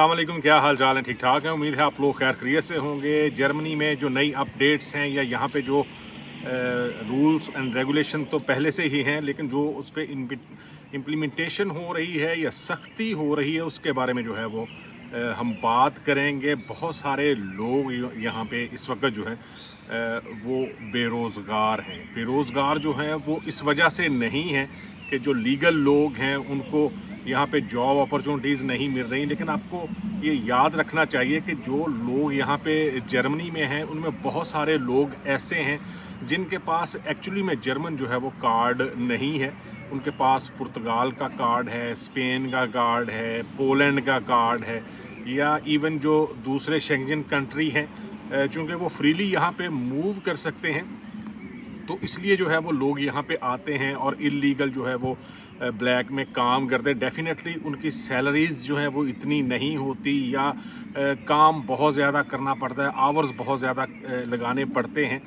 अस्सलाम वालेकुम, क्या हाल चाल है? ठीक ठाक है। उम्मीद है आप लोग खैर खैरियत से होंगे। जर्मनी में जो नई अपडेट्स हैं या यहाँ पे जो रूल्स एंड रेगुलेशन तो पहले से ही हैं, लेकिन जो उस पे इम्प्लीमेंटेशन हो रही है या सख्ती हो रही है, उसके बारे में जो है वो हम बात करेंगे। बहुत सारे लोग यहाँ पे इस वक्त जो है वो बेरोज़गार हैं। बेरोज़गार जो हैं वो इस वजह से नहीं हैं कि जो लीगल लोग हैं उनको यहाँ पे जॉब अपॉर्चुनिटीज़ नहीं मिल रही, लेकिन आपको ये याद रखना चाहिए कि जो लोग यहाँ पे जर्मनी में हैं उनमें बहुत सारे लोग ऐसे हैं जिनके पास एक्चुअली में जर्मन जो है वो कार्ड नहीं है। उनके पास पुर्तगाल का कार्ड है, स्पेन का कार्ड है, पोलैंड का कार्ड है, या इवन जो दूसरे शेंगन कंट्री हैं, चूँकि वो फ्रीली यहाँ पे मूव कर सकते हैं, तो इसलिए जो है वो लोग यहाँ पे आते हैं और इल्लीगल जो है वो ब्लैक में काम करते हैं। डेफिनेटली उनकी सैलरीज़ जो हैं वो इतनी नहीं होती, या काम बहुत ज़्यादा करना पड़ता है, आवर्स बहुत ज़्यादा लगाने पड़ते हैं।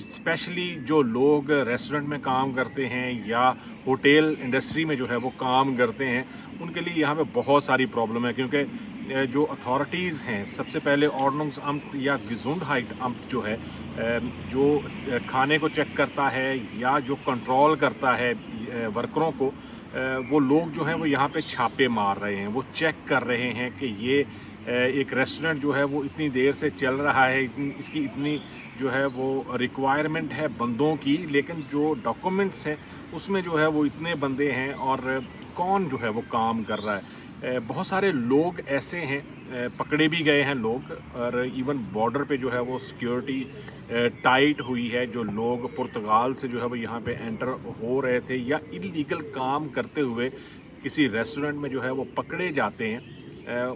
स्पेशली जो लोग रेस्टोरेंट में काम करते हैं या होटल इंडस्ट्री में जो है वो काम करते हैं, उनके लिए यहाँ पे बहुत सारी प्रॉब्लम है, क्योंकि जो अथॉरिटीज़ हैं, सबसे पहले ऑर्डनंस या गेज़ुंडहाइट जो है, जो खाने को चेक करता है या जो कंट्रोल करता है वर्करों को, वो लोग जो हैं वो यहाँ पे छापे मार रहे हैं। वो चेक कर रहे हैं कि ये एक रेस्टोरेंट जो है वो इतनी देर से चल रहा है, इसकी इतनी जो है वो रिक्वायरमेंट है बंदों की, लेकिन जो डॉक्यूमेंट्स हैं उसमें जो है वो इतने बंदे हैं और कौन जो है वो काम कर रहा है। बहुत सारे लोग ऐसे हैं, पकड़े भी गए हैं लोग, और इवन बॉर्डर पे जो है वो सिक्योरिटी टाइट हुई है। जो लोग पुर्तगाल से जो है वो यहाँ पे एंटर हो रहे थे या इलीगल काम करते हुए किसी रेस्टोरेंट में जो है वो पकड़े जाते हैं,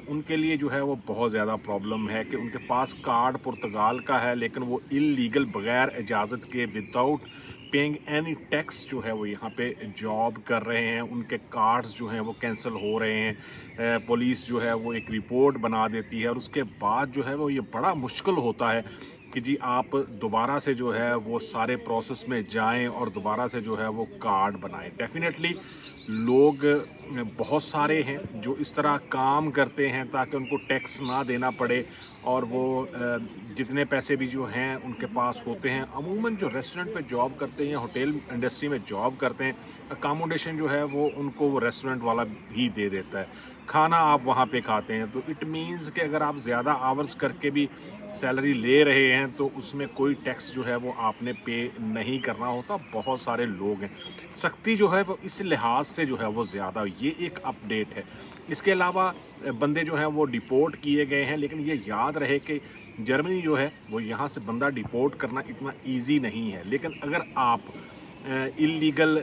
उनके लिए जो है वो बहुत ज़्यादा प्रॉब्लम है कि उनके पास कार्ड पुर्तगाल का है, लेकिन वो इलीगल बगैर इजाज़त के विदाउट पेइंग एनी टैक्स जो है वो यहाँ पे जॉब कर रहे हैं। उनके कार्ड्स जो हैं वो कैंसिल हो रहे हैं। पुलिस जो है वो एक रिपोर्ट बना देती है और उसके बाद जो है वो ये बड़ा मुश्किल होता है कि जी आप दोबारा से जो है वो सारे प्रोसेस में जाएं और दोबारा से जो है वो कार्ड बनाएं। डेफिनेटली लोग बहुत सारे हैं जो इस तरह काम करते हैं ताकि उनको टैक्स ना देना पड़े, और वो जितने पैसे भी जो हैं उनके पास होते हैं, अमूमन जो रेस्टोरेंट पे जॉब करते हैं या होटल इंडस्ट्री में जॉब करते हैं, अकामोडेशन जो है वो उनको वो रेस्टोरेंट वाला ही दे देता है। खाना आप वहाँ पे खाते हैं, तो इट मीन्स कि अगर आप ज़्यादा आवर्स करके भी सैलरी ले रहे हैं तो उसमें कोई टैक्स जो है वो आपने पे नहीं करना होता। बहुत सारे लोग हैं, सख्ती जो है वो इस लिहाज से जो है वो ज़्यादा, ये एक अपडेट है। इसके अलावा बंदे जो हैं वो डिपोर्ट किए गए हैं, लेकिन ये याद रहे कि जर्मनी जो है वो यहाँ से बंदा डिपोर्ट करना इतना ईजी नहीं है। लेकिन अगर आप इल्लीगल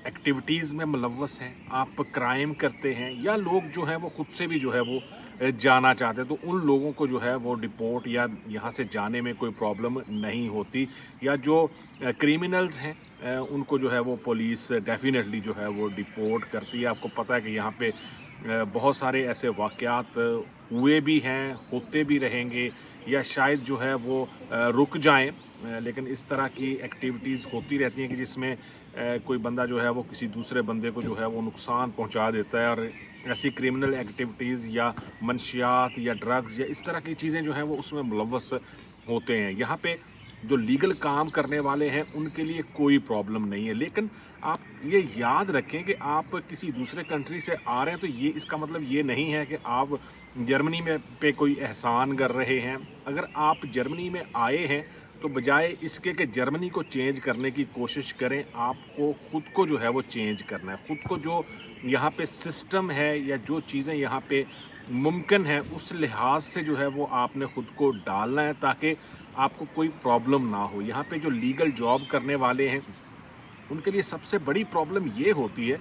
एक्टिविटीज़ में मुलव्वस हैं, आप क्राइम करते हैं, या लोग जो हैं वो खुद से भी जो है वो जाना चाहते हैं, तो उन लोगों को जो है वो डिपोर्ट या यहाँ से जाने में कोई प्रॉब्लम नहीं होती। या जो क्रिमिनल्स हैं, उनको जो है वो पुलिस डेफिनेटली जो है वो डिपोर्ट करती है। आपको पता है कि यहाँ पे बहुत सारे ऐसे वाक़यात हुए भी हैं, होते भी रहेंगे, या शायद जो है वो रुक जाएँ। लेकिन इस तरह की एक्टिविटीज़ होती रहती हैं कि जिसमें कोई बंदा जो है वो किसी दूसरे बंदे को जो है वो नुकसान पहुंचा देता है, और ऐसी क्रिमिनल एक्टिविटीज़ या मनशियात या ड्रग्स या इस तरह की चीज़ें जो हैं वो उसमें मुलव्वस होते हैं। यहाँ पे जो लीगल काम करने वाले हैं उनके लिए कोई प्रॉब्लम नहीं है, लेकिन आप ये याद रखें कि आप किसी दूसरे कंट्री से आ रहे हैं, तो ये इसका मतलब ये नहीं है कि आप जर्मनी में पे कोई एहसान कर रहे हैं। अगर आप जर्मनी में आए हैं तो बजाय इसके कि जर्मनी को चेंज करने की कोशिश करें, आपको खुद को जो है वो चेंज करना है। खुद को जो यहाँ पे सिस्टम है या जो चीज़ें यहाँ पे मुमकिन है, उस लिहाज से जो है वो आपने खुद को डालना है ताकि आपको कोई प्रॉब्लम ना हो। यहाँ पे जो लीगल जॉब करने वाले हैं उनके लिए सबसे बड़ी प्रॉब्लम ये होती है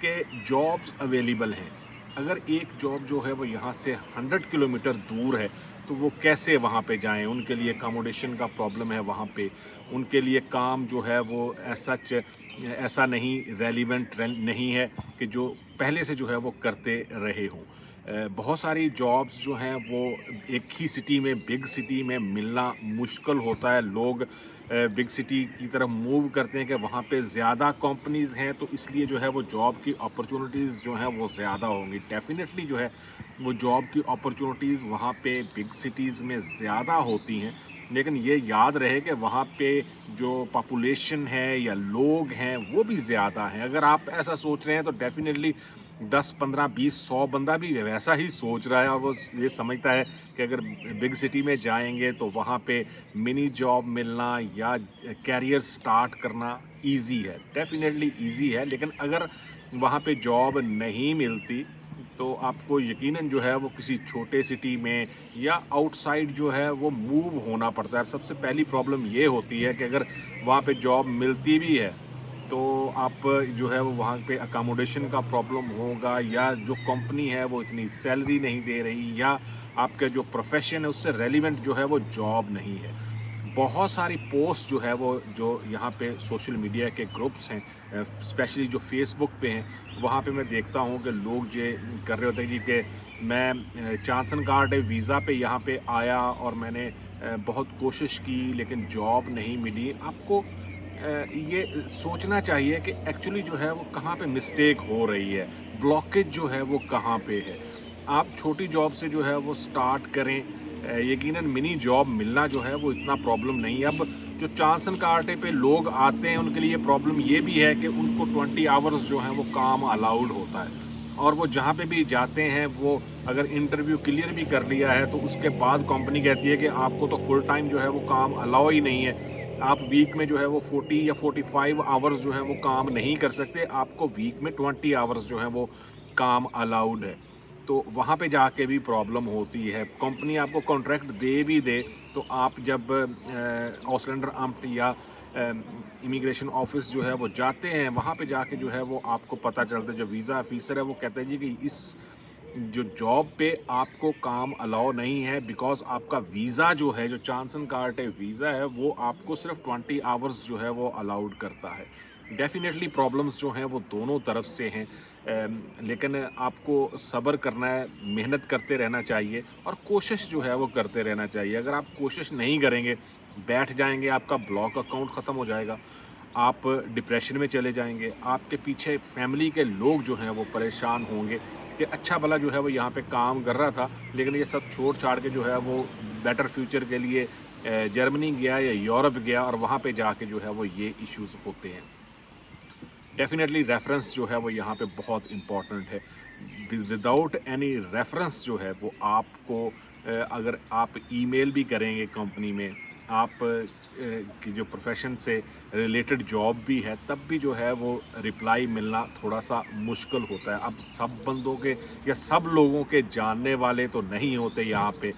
कि जॉब्स अवेलेबल हैं। अगर एक जॉब जो है वो यहाँ से 100 किलोमीटर दूर है, तो वो कैसे वहाँ पे जाएँ? उनके लिए अकोमोडेशन का प्रॉब्लम है वहाँ पे। उनके लिए काम जो है वो ऐसा नहीं रेलिवेंट नहीं है कि जो पहले से जो है वो करते रहे हों। बहुत सारी जॉब्स जो हैं वो एक ही सिटी में, बिग सिटी में मिलना मुश्किल होता है। लोग बिग सिटी की तरफ मूव करते हैं कि वहाँ पे ज़्यादा कंपनीज़ हैं, तो इसलिए जो है वो जॉब की अपॉर्चुनिटीज़ जो हैं वो ज़्यादा होंगी। डेफ़िनेटली जो है वो जॉब की अपॉर्चुनिटीज़ वहाँ पे बिग सिटीज़ में ज़्यादा होती हैं, लेकिन ये याद रहे कि वहाँ पे जो पॉपुलेशन है या लोग हैं वो भी ज़्यादा हैं। अगर आप ऐसा सोच रहे हैं तो डेफ़िनेटली 10, 15, 20, 100 बंदा भी वैसा ही सोच रहा है और वो ये समझता है कि अगर बिग सिटी में जाएँगे तो वहाँ पे मिनी जॉब मिलना या कैरियर स्टार्ट करना ईज़ी है। डेफ़िनेटली ईज़ी है, लेकिन अगर वहाँ पे जॉब नहीं मिलती तो आपको यकीनन जो है वो किसी छोटे सिटी में या आउटसाइड जो है वो मूव होना पड़ता है। सबसे पहली प्रॉब्लम ये होती है कि अगर वहाँ पे जॉब मिलती भी है तो आप जो है वो वहाँ पे अकोमोडेशन का प्रॉब्लम होगा, या जो कंपनी है वो इतनी सैलरी नहीं दे रही, या आपका जो प्रोफेशन है उससे रेलिवेंट जो है वो जॉब नहीं है। बहुत सारी पोस्ट जो है वो जो यहाँ पे सोशल मीडिया के ग्रुप्स हैं, स्पेशली जो फेसबुक पे हैं, वहाँ पे मैं देखता हूँ कि लोग ये कर रहे होते हैं जी कि मैं चांसन कार्ड वीज़ा पे यहाँ पे आया और मैंने बहुत कोशिश की लेकिन जॉब नहीं मिली। आपको ये सोचना चाहिए कि एक्चुअली जो है वो कहाँ पे मिस्टेक हो रही है, ब्लॉकेज जो है वो कहाँ पे है। आप छोटी जॉब से जो है वो स्टार्ट करें। यकीनन मिनी जॉब मिलना जो है वो इतना प्रॉब्लम नहीं है। अब जो चांसन कार्टे पे लोग आते हैं उनके लिए प्रॉब्लम ये भी है कि उनको 20 आवर्स जो हैं वो काम अलाउड होता है, और वो जहाँ पे भी जाते हैं वो अगर इंटरव्यू क्लियर भी कर लिया है तो उसके बाद कंपनी कहती है कि आपको तो फुल टाइम जो है वो काम अलाउ ही नहीं है। आप वीक में जो है वो 40 या 45 आवर्स जो है वो काम नहीं कर सकते, आपको वीक में 20 आवर्स जो है वो काम अलाउड है। तो वहाँ पे जाके भी प्रॉब्लम होती है। कंपनी आपको कॉन्ट्रैक्ट दे भी दे तो आप जब ऑसलैंडर अम्ट या इमिग्रेशन ऑफिस जो है वो जाते हैं, वहाँ पे जाके जो है वो आपको पता चलता है, जो वीज़ा ऑफिसर है वो कहता है जी कि इस जो जॉब पे आपको काम अलाउ नहीं है बिकॉज़ आपका वीज़ा जो है, जो चांसन कार्टे वीज़ा है, वो आपको सिर्फ़ 20 आवर्स जो है वो अलाउड करता है। डेफ़िनेटली प्रॉब्लम्स जो हैं वो दोनों तरफ से हैं, लेकिन आपको सब्र करना है, मेहनत करते रहना चाहिए और कोशिश जो है वो करते रहना चाहिए। अगर आप कोशिश नहीं करेंगे, बैठ जाएँगे, आपका ब्लॉक अकाउंट ख़त्म हो जाएगा, आप डिप्रेशन में चले जाएँगे, आपके पीछे फैमिली के लोग जो हैं वो परेशान होंगे कि अच्छा भला जो है वो यहाँ पे काम कर रहा था, लेकिन ये सब छोड़-छाड़ के जो है वो बेटर फ्यूचर के लिए जर्मनी गया या यूरोप गया और वहाँ पे जाके जो है वो ये इश्यूज़ होते हैं। डेफ़िनेटली रेफ़रेंस जो है वो यहाँ पे बहुत इम्पोर्टेंट है। विदाउट एनी रेफ़रेंस जो है वो आपको अगर आप ईमेल भी करेंगे कंपनी में, आप की जो प्रोफ़ेशन से रिलेटेड जॉब भी है, तब भी जो है वो रिप्लाई मिलना थोड़ा-सा मुश्किल होता है। अब सब बंदों के या सब लोगों के जानने वाले तो नहीं होते यहाँ पे,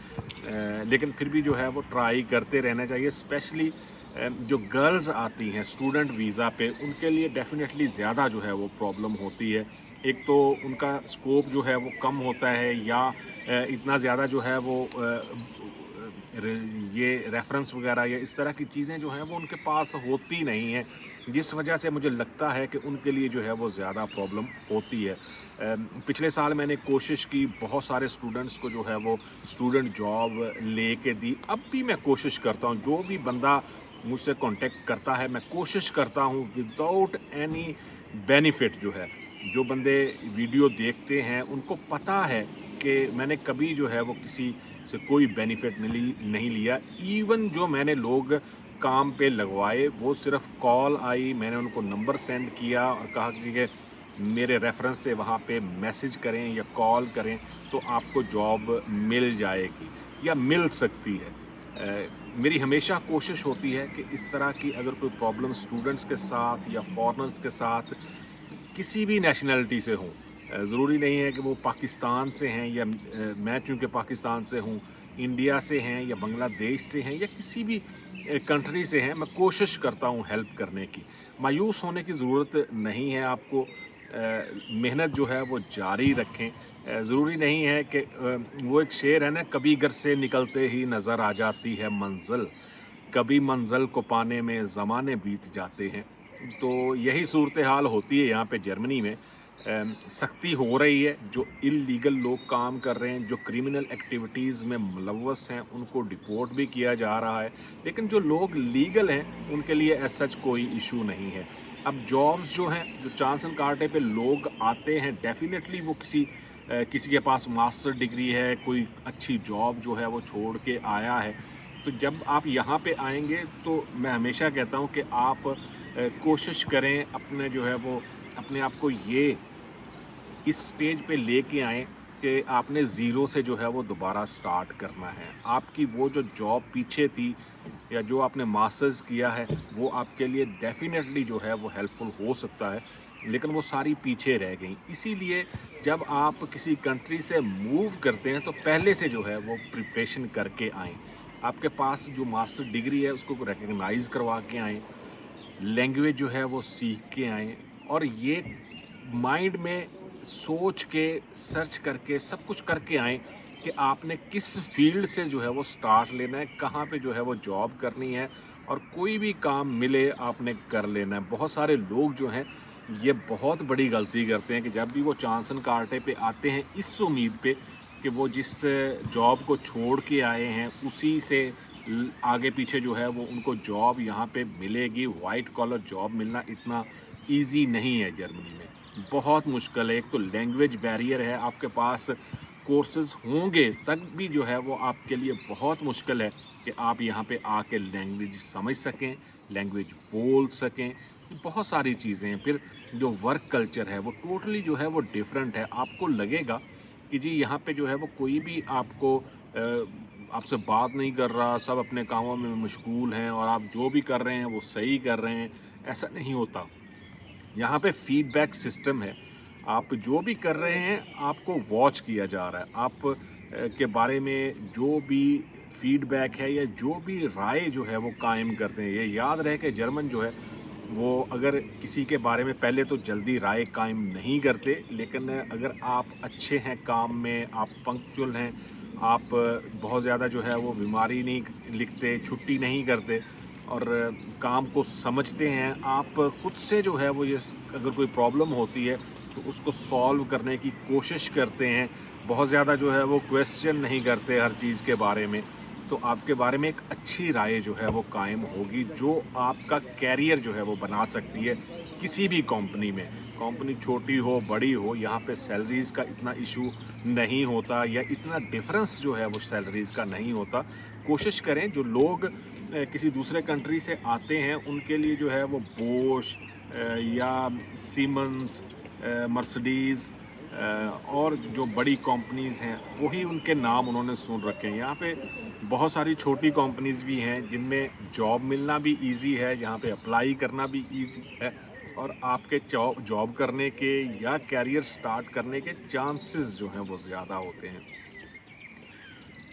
लेकिन फिर भी जो है वो ट्राई करते रहना चाहिए। स्पेशली जो गर्ल्स आती हैं स्टूडेंट वीज़ा पे, उनके लिए डेफ़िनेटली ज़्यादा जो है वो प्रॉब्लम होती है। एक तो उनका स्कोप जो है वो कम होता है, या इतना ज़्यादा जो है वो रे ये रेफ़रेंस वग़ैरह या इस तरह की चीज़ें जो हैं वो उनके पास होती नहीं हैं, जिस वजह से मुझे लगता है कि उनके लिए जो है वो ज़्यादा प्रॉब्लम होती है। पिछले साल मैंने कोशिश की, बहुत सारे स्टूडेंट्स को जो है वो स्टूडेंट जॉब लेके दी। अब भी मैं कोशिश करता हूँ, जो भी बंदा मुझसे कॉन्टैक्ट करता है, मैं कोशिश करता हूँ विदाउट एनी बेनिफिट जो है, जो बंदे वीडियो देखते हैं उनको पता है कि मैंने कभी जो है वो किसी से कोई बेनिफिट नहीं लिया। इवन जो मैंने लोग काम पे लगवाए वो सिर्फ कॉल आई, मैंने उनको नंबर सेंड किया और कहा कि मेरे रेफरेंस से वहाँ पे मैसेज करें या कॉल करें तो आपको जॉब मिल जाएगी या मिल सकती है। मेरी हमेशा कोशिश होती है कि इस तरह की अगर कोई प्रॉब्लम स्टूडेंट्स के साथ या फॉरेनर्स के साथ किसी भी नेशनैलिटी से हों, ज़रूरी नहीं है कि वो पाकिस्तान से हैं या मैं चूँकि पाकिस्तान से हूँ, इंडिया से हैं या बांग्लादेश से हैं या किसी भी कंट्री से हैं, मैं कोशिश करता हूँ हेल्प करने की। मायूस होने की ज़रूरत नहीं है आपको, मेहनत जो है वो जारी रखें। ज़रूरी नहीं है कि वो एक शेर है ना, कभी घर से निकलते ही नज़र आ जाती है मंज़िल, कभी मंज़िल को पाने में ज़माने बीत जाते हैं। तो यही सूरत हाल होती है यहाँ पे जर्मनी में। سختی ہو رہی ہے. جو اللیگل لوگ کام کر رہے ہیں, جو کرمنل ایکٹیویٹیز میں ملوث ہیں, ان کو ڈپورٹ بھی کیا جا رہا ہے. لیکن جو لوگ لیگل ہیں ان کے لیے ایز سچ کوئی ایشو نہیں ہے. اب جابس جو ہیں, جو چانس اینڈ کارٹے پہ لوگ آتے ہیں, ڈیفینیٹلی وہ کسی کے پاس ماسٹر ڈگری ہے, کوئی اچھی جاب جو ہے وہ چھوڑ کے آیا ہے. تو جب آپ یہاں پہ آئیں گے تو میں ہمیشہ کہتا ہوں کہ آپ کوشش کریں اپنے جو ہے وہ اپنے آپ کو یہ اس سٹیج پہ لے کے آئیں کہ آپ نے زیرو سے جو ہے وہ دوبارہ سٹارٹ کرنا ہے. آپ کی وہ جو جاب پیچھے تھی یا جو آپ نے ماسٹرز کیا ہے وہ آپ کے لیے ڈیفینیٹلی جو ہے وہ ہیلپ فل ہو سکتا ہے, لیکن وہ ساری پیچھے رہ گئیں. اسی لیے جب آپ کسی کنٹری سے موو کرتے ہیں تو پہلے سے جو ہے وہ پریپریشن کر کے آئیں. آپ کے پاس جو ماسٹر ڈگری ہے اس کو ریکگنائز کروا کے آئیں, لینگویج جو ہے وہ سیکھ کے آئیں, اور یہ مائنڈ میں سوچ کے سرچ کر کے سب کچھ کر کے آئیں کہ آپ نے کس فیلڈ سے جو ہے وہ سٹارٹ لینا ہے, کہاں پہ جو ہے وہ جاب کرنی ہے, اور کوئی بھی کام ملے آپ نے کر لینا ہے. بہت سارے لوگ جو ہیں یہ بہت بڑی غلطی کرتے ہیں کہ جب بھی وہ چانس اینڈ کارٹے پہ آتے ہیں اس امید پہ کہ وہ جس جاب کو چھوڑ کے آئے ہیں اسی سے آگے پیچھے جو ہے وہ ان کو جاب یہاں پہ ملے گی. وائٹ کالر جاب ملنا اتنا ایزی نہیں ہے جرمنی میں, بہت مشکل ہے. ایک تو لینگویج بیریئر ہے, آپ کے پاس کورسز ہوں گے تک بھی جو ہے وہ آپ کے لیے بہت مشکل ہے کہ آپ یہاں پہ آ کے لینگویج سمجھ سکیں, لینگویج بول سکیں. بہت ساری چیزیں ہیں. پھر جو ورک کلچر ہے وہ ٹوٹلی جو ہے وہ ڈیفرنٹ ہے. آپ کو لگے گا کہ جی یہاں پہ جو ہے وہ کوئی بھی آپ کو آپ سے بات نہیں کر رہا, سب اپنے کاموں میں مشغول ہیں اور آپ جو بھی کر رہے ہیں وہ صحیح کر رہے ہیں. ایسا نہیں ہوتا. یہاں پہ فیڈ بیک سسٹم ہے. آپ جو بھی کر رہے ہیں آپ کو واچ کیا جا رہا ہے. آپ کے بارے میں جو بھی فیڈ بیک ہے یا جو بھی رائے جو ہے وہ قائم کرتے ہیں. یہ یاد رہے کہ جرمن جو ہے وہ اگر کسی کے بارے میں پہلے تو جلدی رائے قائم نہیں کرتے, لیکن اگر آپ اچھے ہیں کام میں, آپ پنکچول ہیں, آپ بہت زیادہ جو ہے وہ بیماری نہیں لکھتے, چھٹی نہیں کرتے اور کام کو سمجھتے ہیں, آپ خود سے جو ہے وہ یہ اگر کوئی پرابلم ہوتی ہے تو اس کو سالو کرنے کی کوشش کرتے ہیں, بہت زیادہ جو ہے وہ کویسچن نہیں کرتے ہر چیز کے بارے میں, تو آپ کے بارے میں ایک اچھی رائے جو ہے وہ قائم ہوگی جو آپ کا کیریئر جو ہے وہ بنا سکتی ہے کسی بھی کمپنی میں. کمپنی چھوٹی ہو بڑی ہو, یہاں پہ سیلریز کا اتنا ایشو نہیں ہوتا یا اتنا ڈفرنس جو ہے وہ سیلریز کا نہیں ہوتا. کوشش کریں جو لوگ کسی دوسرے کنٹری سے آتے ہیں ان کے لیے جو ہے وہ بوش یا سیمنز, مرسڈیز اور جو بڑی کمپنیز ہیں وہی ان کے نام انہوں نے سن رکھے ہیں. یہاں پہ بہت ساری چھوٹی کمپنیز بھی ہیں جن میں جاب ملنا بھی ایزی ہے, یہاں پہ اپلائی کرنا بھی ایزی ہے, اور آپ کے جاب کرنے کے یا کیریئر سٹارٹ کرنے کے چانسز جو ہیں وہ زیادہ ہوتے ہیں.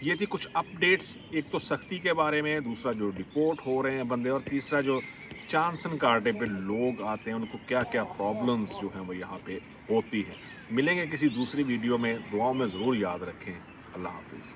یہ تھی کچھ اپڈیٹس, ایک تو سختی کے بارے میں, دوسرا جو ڈپورٹ ہو رہے ہیں بندے, اور تیسرا جو چانس اینڈ کارٹے پہ لوگ آتے ہیں ان کو کیا کیا پرابلمز جو ہیں وہ یہاں پہ ہوتی ہیں. ملیں گے کسی دوسری ویڈیو میں, دعاؤں میں ضرور یاد رکھیں. اللہ حافظ.